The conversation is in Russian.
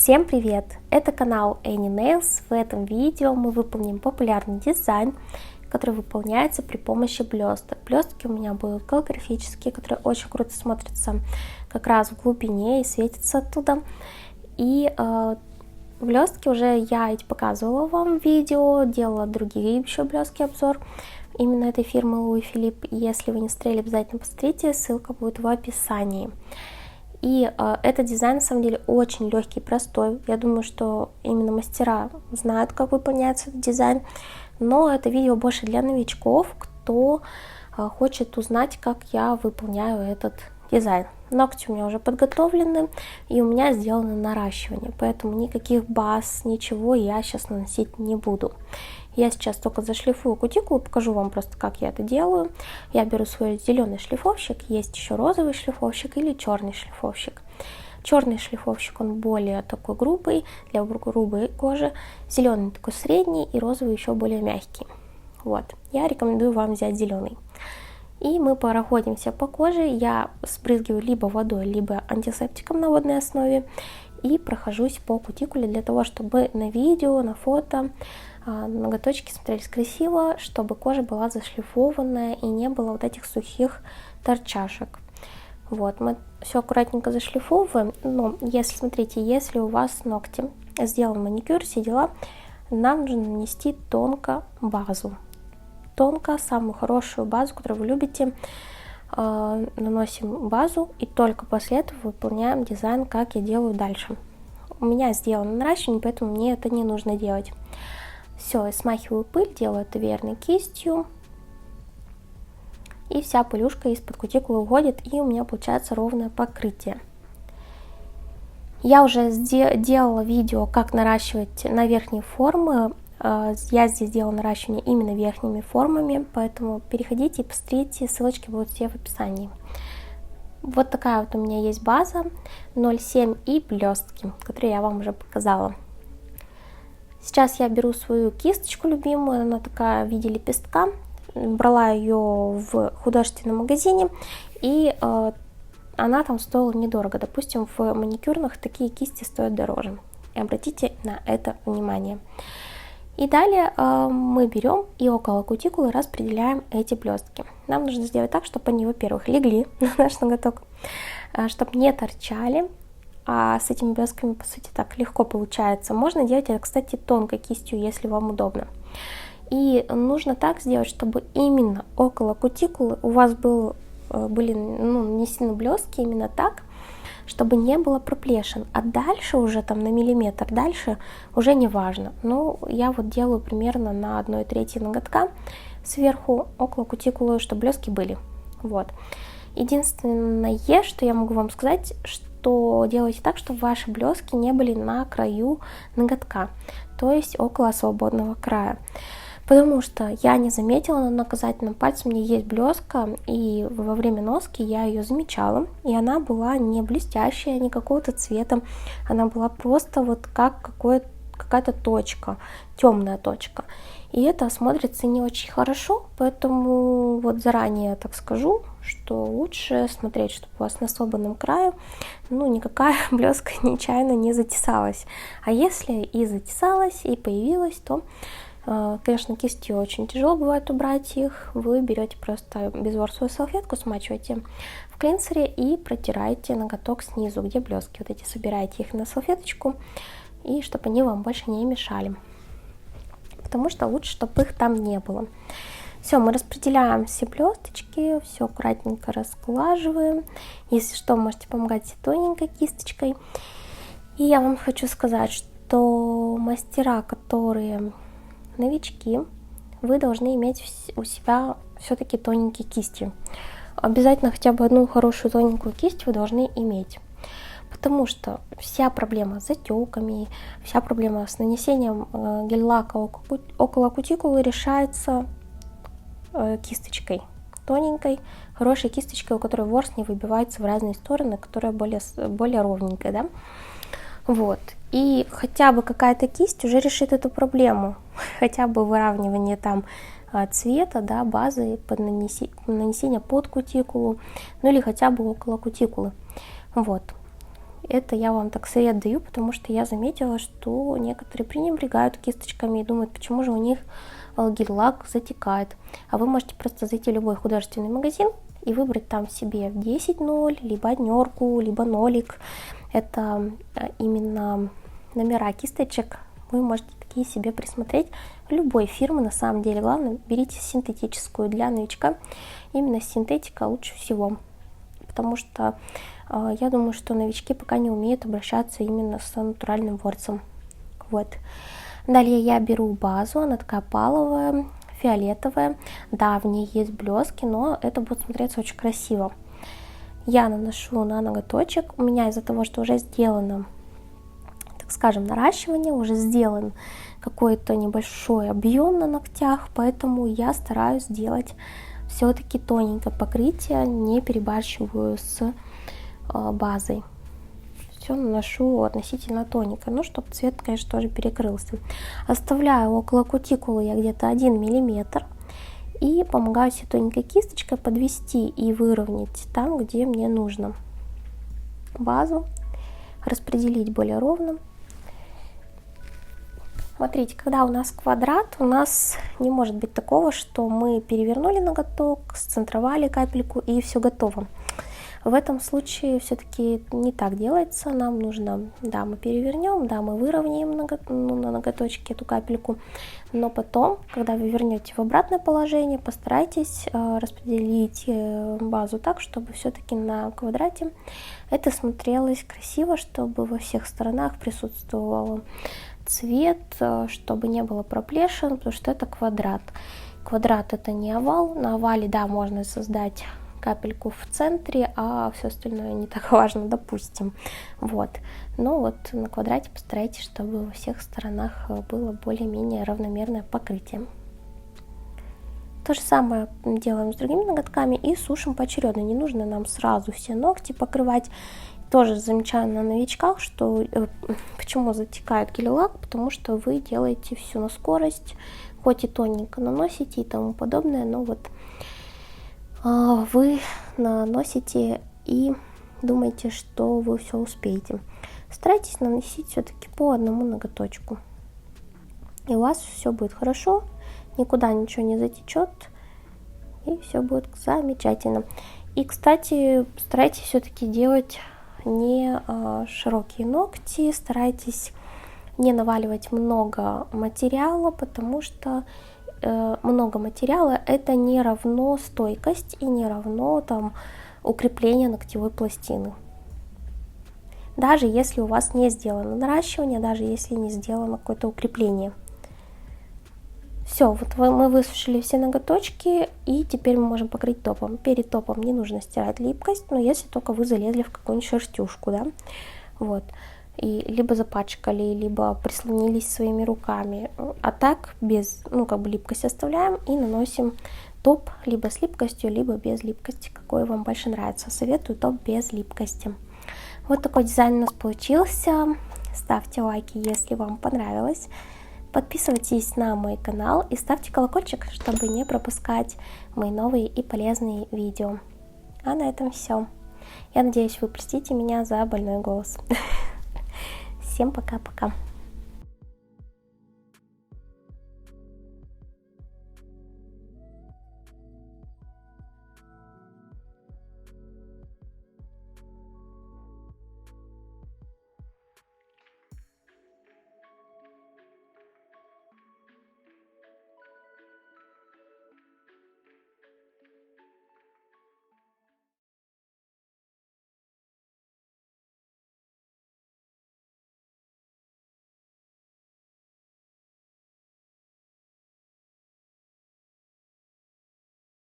Всем привет! Это канал Any Nails. В этом видео мы выполним популярный дизайн, который выполняется при помощи блесток. Блестки у меня будут голографические, которые очень круто смотрятся как раз в глубине и светятся оттуда. И блестки уже я эти показывала вам в видео, делала другие еще блестки обзор именно этой фирмы Луи Филипп. Если вы не смотрели, обязательно посмотрите, ссылка будет в описании. И этот дизайн на самом деле очень легкий, простой. Я думаю, что именно мастера знают, как выполняется этот дизайн. Но это видео больше для новичков, кто хочет узнать, как я выполняю этот дизайн. Ногти у меня уже подготовлены, и у меня сделано наращивание. Поэтому никаких баз, ничего я сейчас наносить не буду. Я сейчас только зашлифую кутикулу, покажу вам просто, как я это делаю. Я беру свой зеленый шлифовщик, есть еще розовый шлифовщик или черный шлифовщик. Черный шлифовщик, он более такой грубый, для грубой кожи. Зеленый такой средний и розовый еще более мягкий. Вот, я рекомендую вам взять зеленый. И мы проходимся по коже, я спрызгиваю либо водой, либо антисептиком на водной основе. И прохожусь по кутикуле для того, чтобы на видео, на фото ноготочки смотрелись красиво, чтобы кожа была зашлифованная и не было вот этих сухих торчашек. Вот, мы все аккуратненько зашлифовываем. Но если, смотрите, если у вас ногти сделан маникюр, все дела, нам нужно нанести тонко базу. Тонко, самую хорошую базу, которую вы любите. Наносим базу и только после этого выполняем дизайн, как я делаю дальше. У меня сделано наращивание, поэтому мне это не нужно делать. Все, я смахиваю пыль, делаю это верной кистью. И вся пылюшка из-под кутикулы уходит, и у меня получается ровное покрытие. Я уже делала видео, как наращивать на верхние формы. Я здесь делала наращивание именно верхними формами, поэтому переходите и посмотрите, ссылочки будут все в описании. Вот такая вот у меня есть база 0,7 и блестки, которые я вам уже показала. Сейчас я беру свою кисточку любимую, она такая в виде лепестка. Брала ее в художественном магазине, и она там стоила недорого. Допустим, в маникюрных такие кисти стоят дороже. И обратите на это внимание. И далее мы берем и около кутикулы распределяем эти блестки. Нам нужно сделать так, чтобы они, во-первых, легли на наш ноготок, чтобы не торчали. А с этими блестками, по сути, так легко получается. Можно делать это, кстати, тонкой кистью, если вам удобно. И нужно так сделать, чтобы именно около кутикулы у вас были нанесены блестки именно так, чтобы не было проплешин. А дальше уже там на миллиметр дальше уже не важно. Ну, я вот делаю примерно на 1/3 ноготка сверху около кутикулы, чтобы блестки были. Вот. Единственное, что я могу вам сказать, что делайте так, чтобы ваши блестки не были на краю ноготка, то есть около свободного края. Потому что я не заметила, на наказательном пальце у меня есть блестка, и во время носки я ее замечала, и она была не блестящая, не какого-то цвета, она была просто вот как какая-то точка, темная точка. И это смотрится не очень хорошо, поэтому вот заранее так скажу, что лучше смотреть, чтобы у вас на свободном крае никакая блестка нечаянно не затесалась. А если и затесалась, и появилась, то, конечно, кистью очень тяжело бывает убрать их. Вы берете просто безворсовую салфетку, смачиваете в клинсере и протираете ноготок снизу, где блестки. Вот эти собираете их на салфеточку, и чтобы они вам больше не мешали. Потому что лучше, чтобы их там не было. Все, мы распределяем все блесточки, все аккуратненько расглаживаем. Если что, можете помогать тоненькой кисточкой. И я вам хочу сказать, что мастера, которые новички, вы должны иметь у себя все-таки тоненькие кисти. Обязательно хотя бы одну хорошую тоненькую кисть вы должны иметь. Потому что вся проблема с затеками, вся проблема с нанесением гель-лака около кутикулы решается кисточкой. Тоненькой, хорошей кисточкой, у которой ворс не выбивается в разные стороны, которая более ровненькая, да? Вот. И хотя бы какая-то кисть уже решит эту проблему. Хотя бы выравнивание там цвета, да, базы под нанесение под кутикулу, или хотя бы около кутикулы. Вот. Это я вам так совет даю, потому что я заметила, что некоторые пренебрегают кисточками и думают, почему же у них гель-лак затекает. А вы можете просто зайти в любой художественный магазин и выбрать там себе 10-0, либо однерку, либо нолик. Это именно номера кисточек. Вы можете такие себе присмотреть любой фирмы, на самом деле. Главное, берите синтетическую для новичка. Именно синтетика лучше всего. Потому что я думаю, что новички пока не умеют обращаться именно с натуральным ворсом. Вот. Далее я беру базу, она такая паловая, фиолетовая. Да, в ней есть блески, но это будет смотреться очень красиво. Я наношу на ноготочек. У меня из-за того, что уже сделано, так скажем, наращивание, уже сделан какой-то небольшой объем на ногтях, поэтому я стараюсь сделать все-таки тоненькое покрытие, не перебарщиваю с базой. Все наношу относительно тоненько, ну, чтобы цвет, конечно, тоже перекрылся. Оставляю около кутикулы я где-то 1 миллиметр и помогаю себе тоненькой кисточкой подвести и выровнять там, где мне нужно. Базу распределить более ровно. Смотрите, когда у нас квадрат, у нас не может быть такого, что мы перевернули ноготок, сцентровали капельку и все готово. В этом случае все-таки не так делается. Нам нужно, да, мы перевернем, да, мы выровняем на ноготочке эту капельку, но потом, когда вы вернете в обратное положение, постарайтесь распределить базу так, чтобы все-таки на квадрате это смотрелось красиво, чтобы во всех сторонах присутствовал цвет, чтобы не было проплешин, потому что это квадрат. Квадрат — это не овал. На овале, да, можно создать капельку в центре, а все остальное не так важно, допустим. Вот. Но вот на квадрате постарайтесь, чтобы во всех сторонах было более-менее равномерное покрытие. То же самое делаем с другими ноготками и сушим поочередно. Не нужно нам сразу все ногти покрывать. Тоже замечаю на новичках, что почему затекает гель-лак, потому что вы делаете все на скорость, хоть и тоненько наносите и тому подобное, но вот вы наносите и думаете, что вы все успеете. Старайтесь наносить все-таки по одному ноготочку, и у вас все будет хорошо, никуда ничего не затечет, и все будет замечательно. И, кстати, старайтесь все-таки делать не широкие ногти, старайтесь не наваливать много материала, потому что много материала это не равно стойкость и не равно там укрепление ногтевой пластины. Даже если у вас не сделано наращивание, даже если не сделано какое-то укрепление. Все, вот мы высушили все ноготочки, и теперь мы можем покрыть топом. Перед топом не нужно стирать липкость, но если только вы залезли в какую-нибудь шерстюшку, да, вот, и либо запачкали, либо прислонились своими руками. А так без, липкость оставляем и наносим топ либо с липкостью, либо без липкости, какой вам больше нравится. Советую топ без липкости. Вот такой дизайн у нас получился. Ставьте лайки, если вам понравилось. Подписывайтесь на мой канал и ставьте колокольчик, чтобы не пропускать мои новые и полезные видео. А на этом все. Я надеюсь, вы простите меня за больной голос. Всем пока-пока.